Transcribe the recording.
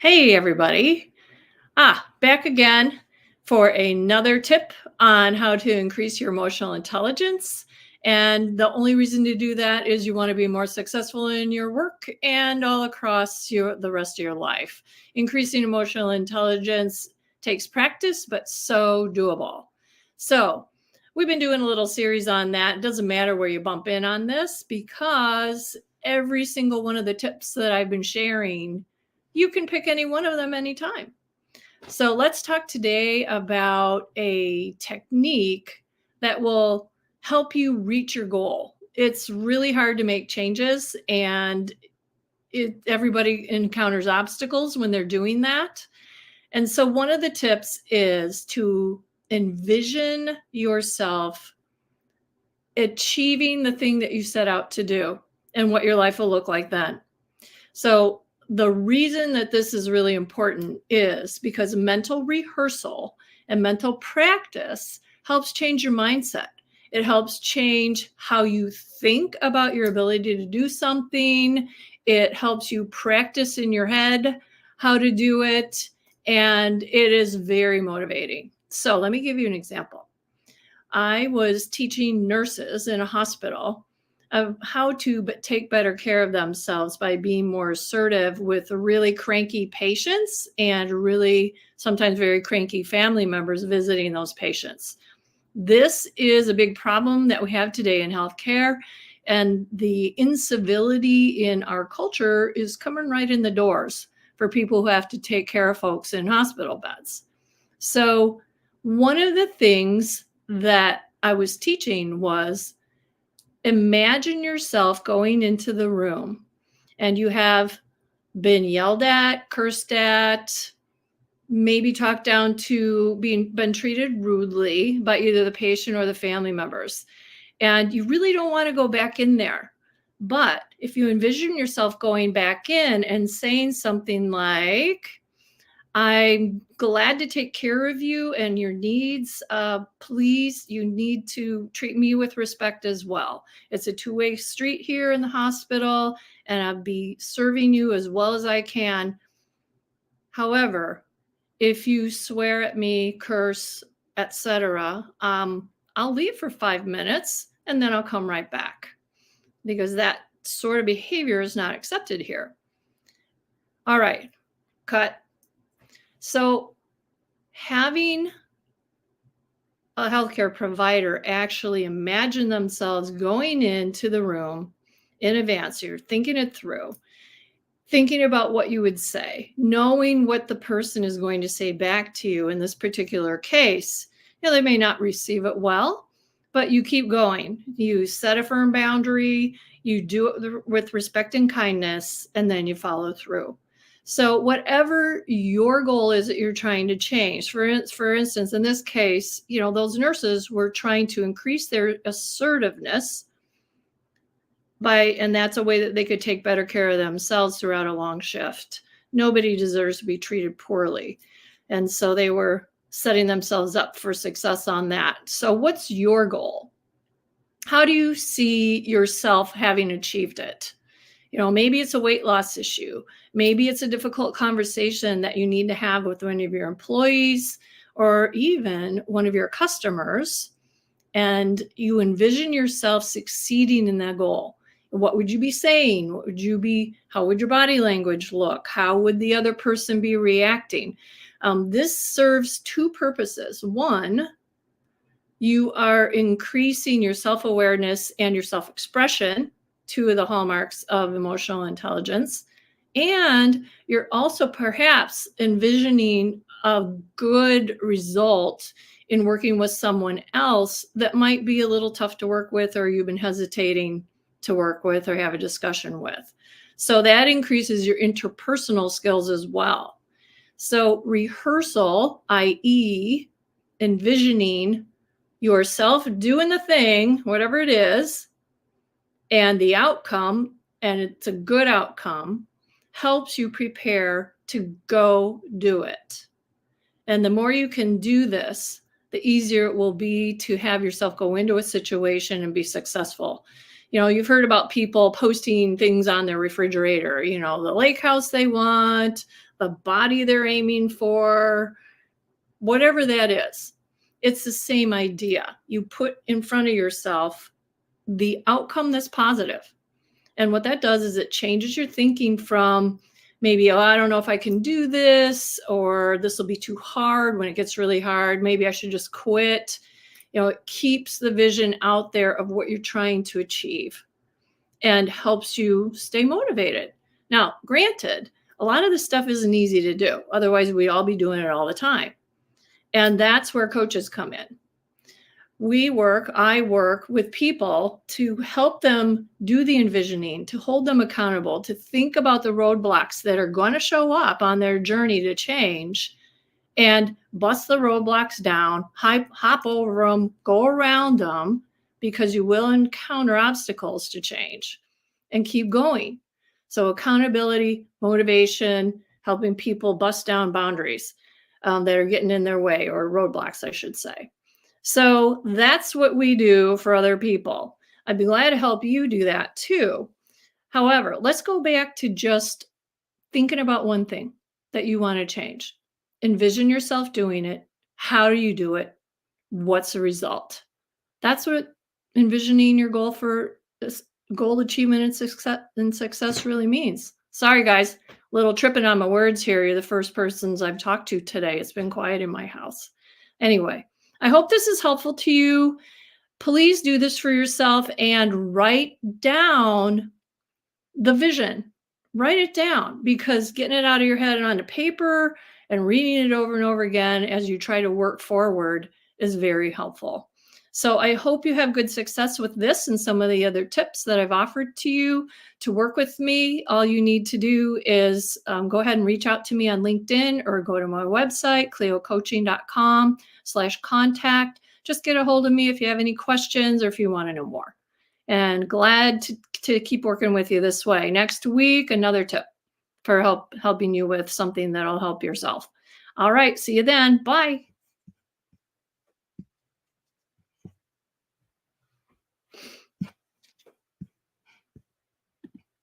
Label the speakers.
Speaker 1: Hey, everybody. Back again for another tip on how to increase your emotional intelligence. And the only reason to do that is you want to be more successful in your work and all across the rest of your life. Increasing emotional intelligence takes practice, but so doable. So, we've been doing a little series on that. It doesn't matter where you bump in on this because every single one of the tips that I've been sharing, you can pick any one of them anytime. So let's talk today about a technique that will help you reach your goal. It's really hard to make changes, and everybody encounters obstacles when they're doing that. And so one of the tips is to envision yourself achieving the thing that you set out to do and what your life will look like then. So the reason that this is really important is because mental rehearsal and mental practice helps change your mindset. It helps change how you think about your ability to do something. It helps you practice in your head how to do it. And it is very motivating. So let me give you an example. I was teaching nurses in a hospital of how to take better care of themselves by being more assertive with really cranky patients and really sometimes very cranky family members visiting those patients. This is a big problem that we have today in healthcare, and the incivility in our culture is coming right in the doors for people who have to take care of folks in hospital beds. So one of the things that I was teaching was, imagine yourself going into the room and you have been yelled at, cursed at, maybe talked down to been treated rudely by either the patient or the family members. And you really don't want to go back in there. But if you envision yourself going back in and saying something like, I'm glad to take care of you and your needs. Please, you need to treat me with respect as well. It's a two-way street here in the hospital, and I'll be serving you as well as I can. However, if you swear at me, curse, etc., I'll leave for 5 minutes and then I'll come right back because that sort of behavior is not accepted here. All right, cut. So having a healthcare provider actually imagine themselves going into the room in advance, you're thinking it through, thinking about what you would say, knowing what the person is going to say back to you in this particular case. They may not receive it well, but you keep going. You set a firm boundary, you do it with respect and kindness, and then you follow through. So whatever your goal is that you're trying to change, for instance, in this case, those nurses were trying to increase their assertiveness and that's a way that they could take better care of themselves throughout a long shift. Nobody deserves to be treated poorly. And so they were setting themselves up for success on that. So what's your goal? How do you see yourself having achieved it? Maybe it's a weight loss issue. Maybe it's a difficult conversation that you need to have with one of your employees or even one of your customers. And you envision yourself succeeding in that goal. What would you be saying? How would your body language look? How would the other person be reacting? This serves two purposes. One, you are increasing your self-awareness and your self-expression, two of the hallmarks of emotional intelligence. And you're also perhaps envisioning a good result in working with someone else that might be a little tough to work with, or you've been hesitating to work with or have a discussion with. So that increases your interpersonal skills as well. So rehearsal, i.e., envisioning yourself doing the thing, whatever it is, and the outcome, and it's a good outcome, helps you prepare to go do it. And the more you can do this, the easier it will be to have yourself go into a situation and be successful. You've heard about people posting things on their refrigerator, the lake house they want, the body they're aiming for, whatever that is. It's the same idea. You put in front of yourself the outcome that's positive. And what that does is it changes your thinking from maybe, oh, I don't know if I can do this, or this will be too hard when it gets really hard. Maybe I should just quit. It keeps the vision out there of what you're trying to achieve and helps you stay motivated. Now, granted, a lot of this stuff isn't easy to do. Otherwise, we'd all be doing it all the time. And that's where coaches come in. I work with people to help them do the envisioning, to hold them accountable, to think about the roadblocks that are going to show up on their journey to change, and bust the roadblocks down, hop over them, go around them, because you will encounter obstacles to change, and keep going. So accountability, motivation, helping people bust down boundaries that are getting in their way, or roadblocks, I should say. So that's what we do for other people. I'd be glad to help you do that too. However, let's go back to just thinking about one thing that you want to change. Envision yourself doing it. How do you do it? What's the result? That's what envisioning your goal for goal achievement and success really means. Sorry, guys, little tripping on my words here. You're the first persons I've talked to today. It's been quiet in my house. Anyway, I hope this is helpful to you. Please do this for yourself and write down the vision. Write it down, because getting it out of your head and onto paper and reading it over and over again as you try to work forward is very helpful. So I hope you have good success with this and some of the other tips that I've offered to you. To work with me, all you need to do is go ahead and reach out to me on LinkedIn, or go to my website, cleocoaching.com/contact. Just get a hold of me if you have any questions or if you want to know more. And glad to keep working with you this way. Next week, another tip for helping you with something that'll help yourself. All right, see you then. Bye.